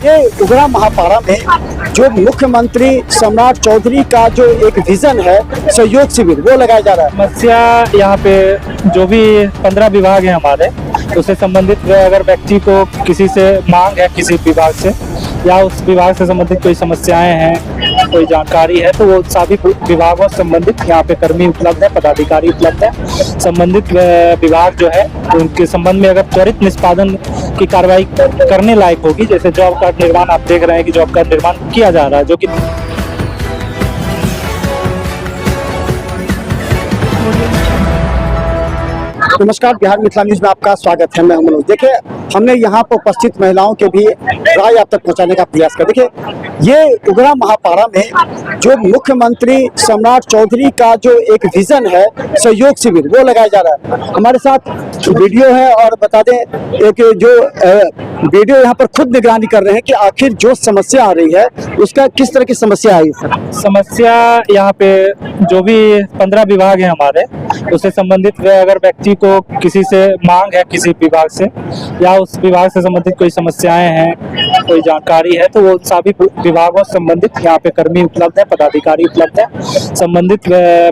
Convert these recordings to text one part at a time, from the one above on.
ये उगरा महापारा में जो मुख्यमंत्री सम्राट चौधरी का जो एक विजन है सहयोग शिविर वो लगाया जा रहा है। समस्या यहाँ पे जो भी 15 विभाग है हमारे, उससे संबंधित अगर व्यक्ति को किसी से मांग है किसी विभाग से या उस विभाग से संबंधित कोई समस्याएं हैं, कोई जानकारी है, तो वो सभी विभागों से संबंधित यहाँ पे कर्मी उपलब्ध है, पदाधिकारी उपलब्ध है। संबंधित विभाग जो है उनके संबंध में अगर त्वरित निष्पादन की कार्रवाई करने लायक होगी, जैसे जॉब कार्ड निर्माण आप देख रहे हैं कि जॉब कार्ड निर्माण किया जा रहा है, जो कि नमस्कार, बिहार मिथिला न्यूज में आपका स्वागत है। मैं हूं मनोज। देखिए, हमने यहाँ पर उपस्थित महिलाओं के भी राय आप तक पहुँचाने का प्रयास किया। देखिए, ये उगरा महापारा में जो मुख्यमंत्री सम्राट चौधरी का जो एक विजन है सहयोग शिविर वो लगाया जा रहा है। हमारे साथ वीडियो है और बता दें एक जो वीडियो यहाँ पर खुद निगरानी कर रहे हैं कि आखिर जो समस्या आ रही है उसका किस तरह की समस्या आई है। समस्या यहाँ पे जो भी 15 विभाग है हमारे, उससे संबंधित अगर व्यक्ति को किसी से मांग है किसी विभाग से या उस विभाग से संबंधित कोई समस्याएं हैं, कोई जानकारी है, तो वो सभी विभागों से संबंधित यहाँ पे कर्मी उपलब्ध है, पदाधिकारी उपलब्ध है। संबंधित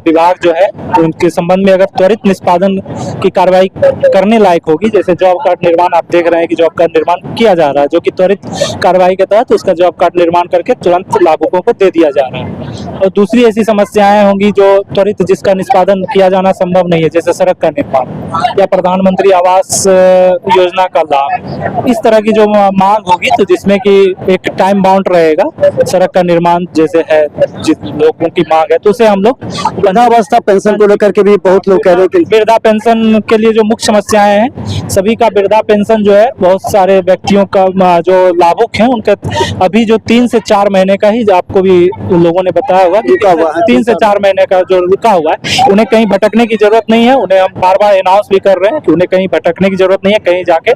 विभाग जो है उनके संबंध में अगर त्वरित निष्पादन की कार्रवाई करने लायक होगी, जैसे जॉब कार्ड निर्माण आप देख रहे हैं कि जॉब कार्ड निर्माण किया जा रहा है, जो कि त्वरित कार्रवाई के तहत उसका जॉब कार्ड निर्माण करके तुरंत लाभुकों को दे दिया जा रहा है। और दूसरी ऐसी समस्याएं होंगी जो त्वरित जिसका निष्पादन किया जाना संभव नहीं है, जैसे सड़क का निर्माण या प्रधानमंत्री आवास योजना का लाभ, इस तरह की जो मांग होगी, तो जिसमें कि एक टाइम बाउंड रहेगा, सड़क का निर्माण जैसे है जिस लोगों की मांग है, तो उसे हम लोग वृद्धावस्था पेंशन को लेकर के भी बहुत लोग कह रहे हैं कि वृद्धा पेंशन के लिए जो मुख्य समस्याएं हैं, सभी का वृद्धा पेंशन जो है बहुत सारे व्यक्तियों का जो लाभुक हैं उनका अभी जो 3 से 4 महीने का ही, आपको भी उन लोगों ने बताया होगा, रुका हुआ है। 3 से 4 महीने का जो रुका हुआ है, उन्हें कहीं भटकने की जरूरत नहीं है। उन्हें हम बार बार अनाउंस भी कर रहे हैं कि उन्हें कहीं भटकने की जरूरत नहीं है। कहीं जाके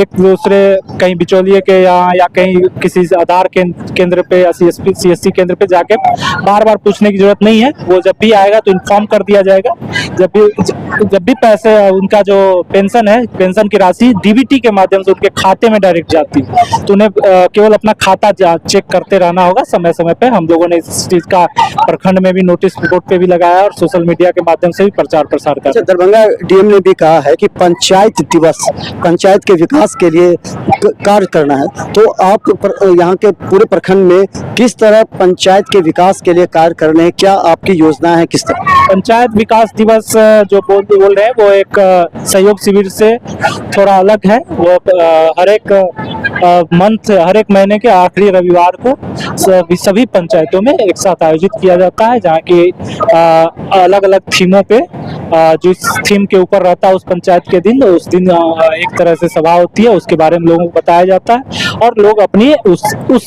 एक दूसरे कहीं बिचौलिए के या कहीं किसी आधार केंद्र पे या CSC केंद्र पे जाके बार बार पूछने की जरूरत नहीं है। वो जब भी आएगा तो इन्फॉर्म कर दिया जाएगा। जब भी पैसे उनका जो पेंशन है, पेंशन की राशि DBT के माध्यम से उनके खाते में डायरेक्ट जाती है, तो उन्हें केवल अपना खाता चेक करते रहना होगा समय समय पे। हम लोगों ने इस चीज का प्रखंड में भी नोटिस बोर्ड पे भी लगाया और सोशल मीडिया के माध्यम से भी प्रचार प्रसार कर। दरभंगा DM ने भी कहा है कि पंचायत दिवस, पंचायत के विकास के लिए कार्य करना है, तो आप यहाँ के पूरे प्रखंड में किस तरह पंचायत के विकास के लिए कार्य करने हैं, क्या आपकी योजना है, किस तरह? पंचायत विकास दिवस जो बोल रहे हैं वो एक सहयोग शिविर से थोड़ा अलग है। वो हर एक हर एक महीने के आखिरी रविवार को सभी पंचायतों में एक साथ आयोजित किया जाता है, जहाँ की अलग अलग थीमों पे जिस थीम के ऊपर रहता है उस पंचायत के दिन, उस दिन एक तरह से सभा होती है, उसके बारे में लोगों को बताया जाता है और लोग अपनी उस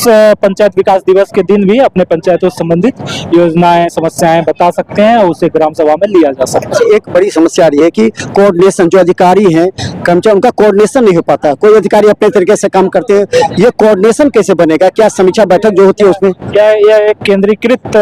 पंचायत विकास दिवस के दिन भी अपने पंचायतों से संबंधित योजनाएं, समस्याएं बता सकते हैं और उसे ग्राम सभा में लिया जा सकता है। एक बड़ी समस्या आ रही है कि कोऑर्डिनेशन, जो अधिकारी हैं कर्मचारी, उनका कोऑर्डिनेशन नहीं हो पाता। कोई अधिकारी अपने तरीके से काम करते हैं, ये कोऑर्डिनेशन कैसे बनेगा? क्या समीक्षा बैठक जो होती है उसमें यह एक केंद्रीकृत,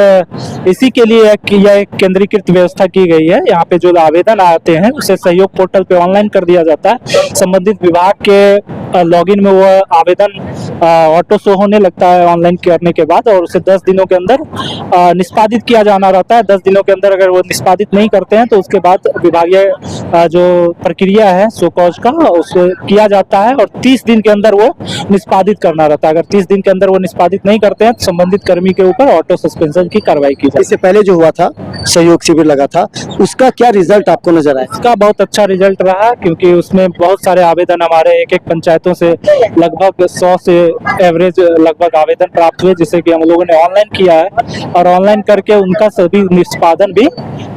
इसी के लिए यह एक केंद्रीकृत व्यवस्था की गई है। यहाँ पे जो आवेदन आते हैं उसे सहयोग पोर्टल पे ऑनलाइन कर दिया जाता है। संबंधित विभाग के लॉगिन में वो आवेदन ऑटो शो होने लगता है ऑनलाइन करने के बाद, और उसे 10 दिनों के अंदर निष्पादित किया जाना रहता है। 10 दिनों के अंदर अगर वो निष्पादित नहीं करते हैं तो उसके बाद विभागीय जो प्रक्रिया है सो कॉज का, उसे किया जाता है और 30 दिन के अंदर वो निष्पादित करना रहता है। अगर 30 दिन के अंदर वो निष्पादित नहीं करते हैं तो संबंधित कर्मी के ऊपर ऑटो सस्पेंशन की कार्रवाई की जाए। इससे पहले जो हुआ था सहयोग शिविर लगा था, उसका क्या रिजल्ट आपको नजर आया? इसका बहुत अच्छा रिजल्ट रहा, क्योंकि उसमें बहुत सारे आवेदन हमारे एक पंचायतों से लगभग 100 से एवरेज लगभग आवेदन प्राप्त हुए, जिसे कि हम लोगों ने ऑनलाइन किया है और ऑनलाइन करके उनका सभी निष्पादन भी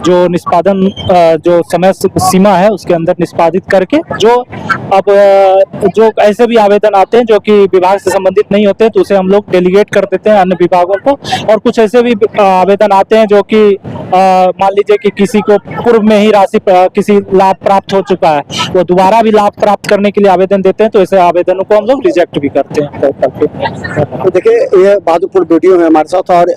जो समय सीमा है उसके अंदर निष्पादित करके, जो ऐसे भी आवेदन आते हैं जो कि विभाग से संबंधित नहीं होते तो उसे हम लोग डेलीगेट कर देते हैं अन्य विभागों को। और कुछ ऐसे भी आवेदन आते हैं जो कि मान लीजिए कि किसी को पूर्व में ही राशि किसी लाभ प्राप्त हो चुका है, वो दोबारा भी लाभ प्राप्त करने के लिए आवेदन देते हैं, तो ऐसे आवेदनों को हम लोग रिजेक्ट भी करते हैं। तो देखिए, ये बहादुरपुर वीडियो है हमारे साथ, और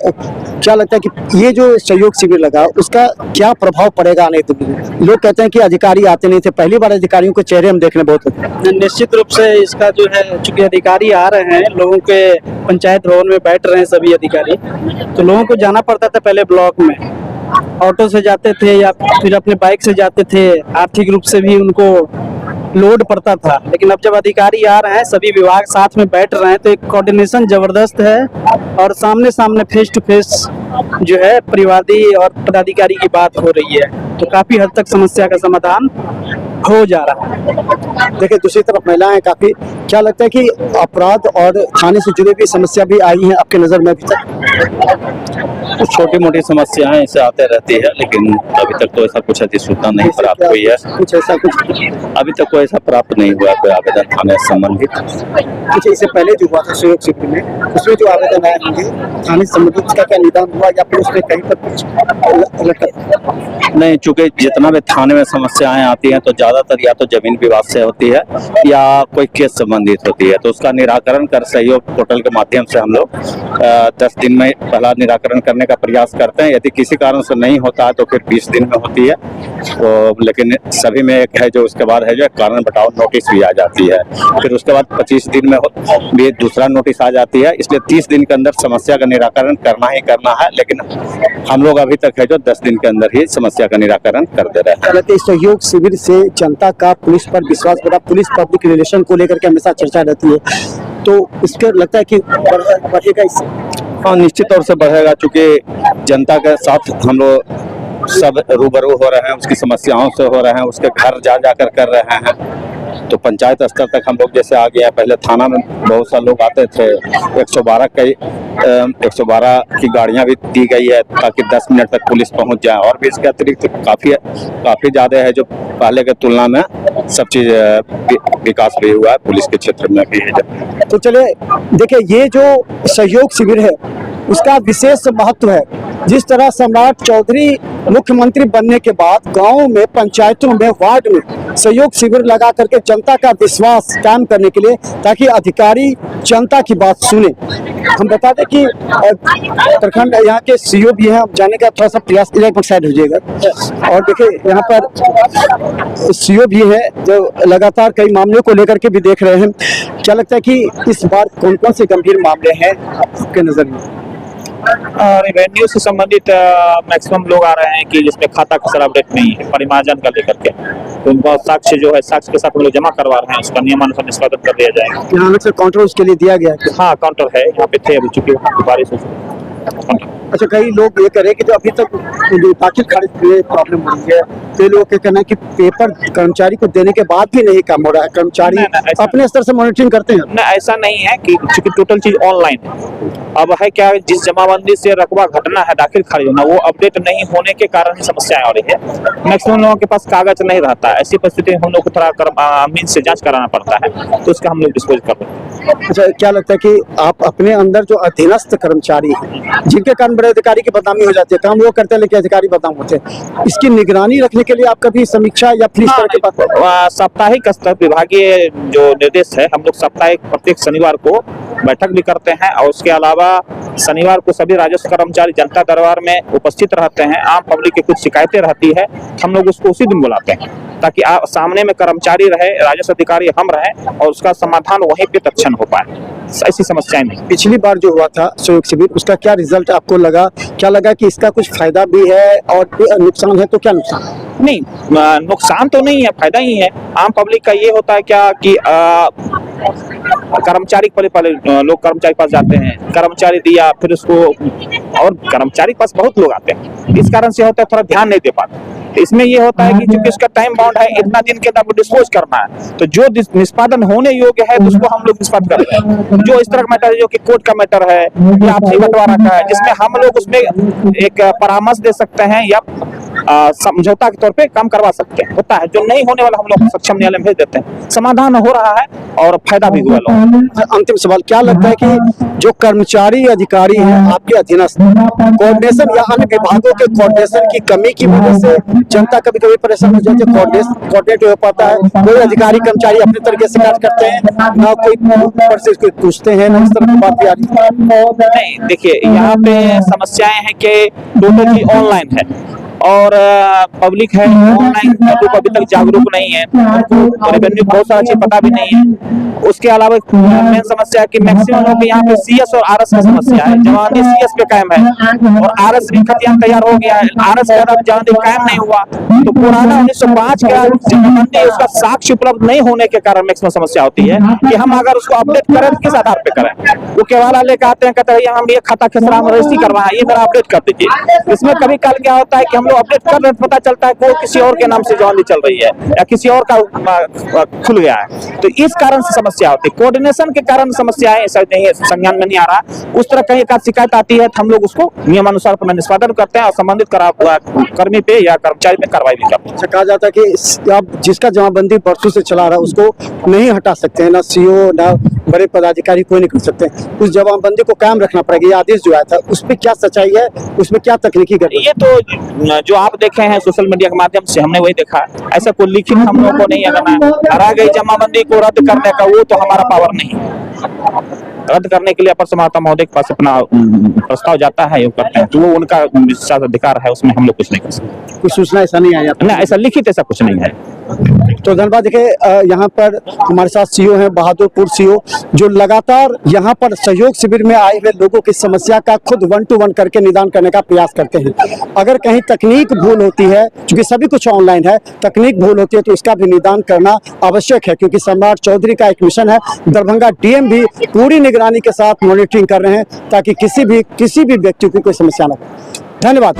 क्या लगता है कि ये जो सहयोग शिविर लगा उसका क्या प्रभाव पड़ेगा आने दिन में? लोग कहते हैं कि अधिकारी आते नहीं थे, पहली बार अधिकारियों के चेहरे हम देखने बहुत होते हैं। निश्चित रूप से इसका जो है, चूंकि अधिकारी आ रहे हैं, लोगों के पंचायत भवन में बैठ रहे हैं सभी अधिकारी, तो लोगों को जाना पड़ता था पहले ब्लॉक में, ऑटो से जाते थे या फिर अपने बाइक से जाते थे, आर्थिक रूप से भी उनको लोड पड़ता था। लेकिन अब जब अधिकारी आ रहे हैं, सभी विभाग साथ में बैठ रहे हैं, तो एक कोऑर्डिनेशन जबरदस्त है और सामने सामने फेस टू फेस जो है परिवादी और पदाधिकारी की बात हो रही है, तो काफी हद तक समस्या का समाधान हो जा रहा है। देखिए दूसरी तरफ महिलाएं काफी, क्या लगता है कि अपराध और थाने से जुड़ी भी समस्या भी आई है आपके नजर में अभी तक? कुछ छोटी मोटी समस्याएं ऐसे आते रहती है, लेकिन अभी तक तो ऐसा कुछ अधिसूचना नहीं प्राप्त हुई है। कुछ ऐसा कुछ अभी तक कोई ऐसा प्राप्त नहीं हुआ कोई आवेदन थाने से संबंधित। अच्छा, इससे पहले जो हुआ था सहयोग शिविर में, उसमें जो आवेदन आए होंगे थाने से संबंधित, उसका क्या निदान हुआ या फिर उसमें कहीं पर कुछ लटक? नहीं, चूंकि जितना भी थाने में समस्याएं आती हैं तो ज्यादातर या तो जमीन विवाद से होती है या कोई केस संबंधित होती है, तो उसका निराकरण कर सहयोग पोर्टल के माध्यम से हम लोग 10 दिन में पहला निराकरण करने का प्रयास करते हैं। यदि किसी कारण से नहीं होता है तो फिर 20 दिन में होती है। तो लेकिन सभी में एक है जो उसके बाद है जो कारण बताओ नोटिस भी आ जाती है, फिर उसके बाद 25 दिन में भी दूसरा नोटिस आ जाती है। इसलिए 30 दिन के अंदर समस्या का निराकरण करना ही करना है, लेकिन हम लोग अभी तक है जो 10 दिन के अंदर ही समस्या का निराकरण कर दे रहे हैं। हालांकि सहयोग शिविर से जनता का पुलिस पर विश्वास बढ़ा, पुलिस पब्लिक रिलेशन को लेकर के हमेशा चर्चा रहती है, तो इसके लगता है कि बढ़ेगा इससे? हाँ, निश्चित तौर से बढ़ेगा, चूंकि जनता के साथ हम लोग सब रूबरू हो रहे हैं, उसकी समस्याओं से हो रहे हैं, उसके घर जा जाकर कर रहे हैं। तो पंचायत स्तर तक हम लोग जैसे आ गए हैं, पहले थाना में बहुत सारे लोग आते थे, 112 की गाड़ियां भी दी गई है ताकि 10 मिनट तक पुलिस पहुंच जाए, और भी इसके अतिरिक्त काफी ज्यादा है जो पहले के तुलना में सब चीज विकास भी हुआ है पुलिस के क्षेत्र में भी है। तो चले देखिए, ये जो सहयोग शिविर है उसका विशेष महत्व है। जिस तरह सम्राट चौधरी मुख्यमंत्री बनने के बाद गांवों में, पंचायतों में, वार्ड में सहयोग शिविर लगा करके जनता का विश्वास कायम करने के लिए, ताकि अधिकारी जनता की बात सुने। हम बता दें कि उत्तराखंड यहाँ के सीओ भी हैं, जाने का थोड़ा सा प्रयास एक साइड हो जाएगा। और देखिए यहाँ पर सीओ भी है जो लगातार कई मामलों को लेकर के भी देख रहे हैं। क्या लगता है कि इस बार कौन कौन से गंभीर मामले हैं आपके नजर में? रेवेन्यू से संबंधित मैक्सिमम लोग आ रहे हैं कि जिसमें खाता का सारा अपडेट नहीं है परिमार्जन का लेकर के, तो उनको साक्ष्य जो है साक्ष्य के साथ हम लोग जमा करवा रहे हैं, उसका नियमानुसार निष्पादन कर दिया जाएगा। यहाँ अलग से काउंटर उसके लिए दिया गया है? हाँ, काउंटर है यहाँ पे, थे अभी चूंकि बारिश हो चुकी। अच्छा, कई लोग ये करें कि जो अभी तक दाखिल खारिज की प्रॉब्लम हो रही है, कई लोगों का कहना है कि पेपर कर्मचारी को देने के बाद भी नहीं काम हो रहा है, कर्मचारी अपने स्तर से मॉनिटरिंग करते हैं। ना, ऐसा नहीं है कि चूंकि टोटल चीज ऑनलाइन है। अब है क्या, जिस जमाबंदी से रकबा घटना है दाखिल खारिज होना, वो अपडेट नहीं होने के कारण ही समस्याएं आ रही है। मैक्सिमम लोगों के पास कागज नहीं रहता है, ऐसी परिस्थिति में हम लोग को थोड़ा मीन से जांच कराना पड़ता है, तो उसका हम लोग डिस्पोज कर रहे हैं। अच्छा, क्या लगता है कि आप अपने अंदर जो अधीनस्थ कर्मचारी हैं, जिनके कारण बड़े अधिकारी की बदनामी हो जाती है, काम वो करते हैं लेकिन अधिकारी बदनाम होते हैं, इसकी निगरानी रखने के लिए आपका भी समीक्षा या फिर इस तरह के बात? साप्ताहिक स्तर विभागीय जो निर्देश है, हम लोग साप्ताहिक प्रत्येक शनिवार को बैठक भी करते हैं, और उसके अलावा शनिवार को सभी राजस्व कर्मचारी जनता दरबार में उपस्थित रहते हैं। आम पब्लिक की कुछ शिकायतें रहती है, हम लोग उसको उसी दिन बुलाते हैं ताकि सामने में कर्मचारी रहे, राजस्व अधिकारी हम रहे, और उसका समाधान वहीं पे तत्क्षण हो पाए। ऐसी समस्याएं नहीं। पिछली बार जो हुआ था सहयोग शिविर, उसका क्या रिजल्ट आपको लगा? क्या लगा कि इसका कुछ फायदा भी है और नुकसान है, तो क्या नुकसान? नहीं, नुकसान तो नहीं है, फायदा ही है। आम पब्लिक का ये होता है क्या कि कर्मचारी पहले लोग कर्मचारी पास जाते हैं, कर्मचारी दिया, फिर उसको, और कर्मचारी पास बहुत लोग आते हैं, इस कारण से होता है थोड़ा ध्यान नहीं दे पाते। इसमें ये होता है कि चूंकि उसका टाइम बाउंड है, इतना दिन के अंदर डिस्पोज करना है, तो जो निष्पादन होने योग्य है तो उसको हम लोग निष्पादन कर रहे हैं। जो इस तरह का मैटर है, जो कि कोर्ट का मैटर है या आपसी बंटवारा का है, जिसमें हम लोग उसमें एक परामर्श दे सकते हैं या समझौता के तौर पे काम करवा सकते हैं, होता है। जो नहीं होने वाला हम लोग सक्षम न्यायालय में भेज देते हैं, समाधान हो रहा है और फायदा भी हुआ लोगों। अंतिम सवाल, क्या लगता है कि जो कर्मचारी अधिकारी हैं आपके अधीनस्थ, कोऑर्डिनेशन या अन्य विभागों के कोऑर्डिनेशन की कमी की वजह से जनता कभी कभी परेशान हो जाती है, कोऑर्डिनेट हो पाता है, कोई अधिकारी कर्मचारी अपने तरीके से कार्य करते हैं, ना कोई ऊपर से इसको पूछते हैं, ना इस तरह की बात भी आ रही है? नहीं, देखिए यहाँ पे समस्याएं हैं कि टोटल चीज ऑनलाइन है, और पब्लिक है ऑनलाइन लोग अभी तक जागरूक नहीं है, उनको रेवेन्यू बहुत सारा चीज पता भी नहीं है। उसके अलावा मेन समस्या है कि मैक्सिमम लोग के यहाँ पे सीएस और आरएस का समस्या है। जवानी सीएस पे कायम है और आरएस भी खतियान तैयार हो गया है, आरएस का जवानी कायम नहीं हुआ। तो पुराना 1905 का जमाबंदी उसका साक्ष्य उपलब्ध नहीं होने के कारण मैक्सिमम समस्या होती है कि हम अगर उसको अपडेट करें तो किस आधार पे करें। वो केवाला लेकर आते हैं, कहते हैं हम ये खाता खसरा में रजिस्ट्री करवाएं, ये मेरा अपडेट कर दीजिए। इसमें कभी काल क्या होता है कि हम लोग अपडेट कर रहे हैं, पता चलता है कि वो किसी और के नाम से जवानी चल रही है या किसी और का खुल गया है। तो इस कारण से समस्या होती है, कोऑर्डिनेशन के कारण समस्या है, ऐसा नहीं संज्ञान में नहीं आ रहा। उस तरह कहीं का शिकायत आती है तो हम लोग उसको नियमानुसार अपना निष्पादन करते हैं और संबंधित कर्मी पे या कर्मचारी पे कार्रवाई भी करते हैं। कहा जाता है कि आप जिसका जमाबंदी बरसों से चला रहा है उसको नहीं हटा सकते हैं, ना सीओ ना बड़े पदाधिकारी कोई नहीं कर सकते। उस जमाबंदी को कायम रखना पड़ेगा, ये आदेश जो आया था उस पर क्या सच्चाई है, उसमें क्या तकनीकी गड़बड़? ये तो जो आप देखे हैं सोशल मीडिया के माध्यम से हमने वही देखा, ऐसा कोई लिखित हम लोगों को नहीं है। हरा गई जमाबंदी को रद्द करने का वो तो हमारा पावर नहीं है। रद्द करने के लिए अपर समाहर्ता महोदय के पास अपना प्रस्ताव जाता है, ये करते हैं, तो वो उनका अधिकार है, उसमें हम लोग कुछ नहीं कर सकते। कुछ सूचना ऐसा नहीं आया? नहीं, ऐसा लिखित ऐसा कुछ नहीं है। तो धन्यवाद। देखिए यहाँ पर हमारे साथ सीओ हैं, बहादुरपुर सीओ, जो लगातार यहाँ पर सहयोग शिविर में आए हुए लोगों की समस्या का खुद 1 to 1 करके निदान करने का प्रयास करते हैं। अगर कहीं तकनीक भूल होती है, क्योंकि सभी कुछ ऑनलाइन है, तकनीक भूल होती है तो इसका भी निदान करना आवश्यक है, क्योंकि सम्राट चौधरी का एक मिशन है। दरभंगा डीएम भी पूरी निगरानी के साथ मॉनिटरिंग कर रहे हैं ताकि किसी भी व्यक्ति को कोई समस्या न हो। धन्यवाद।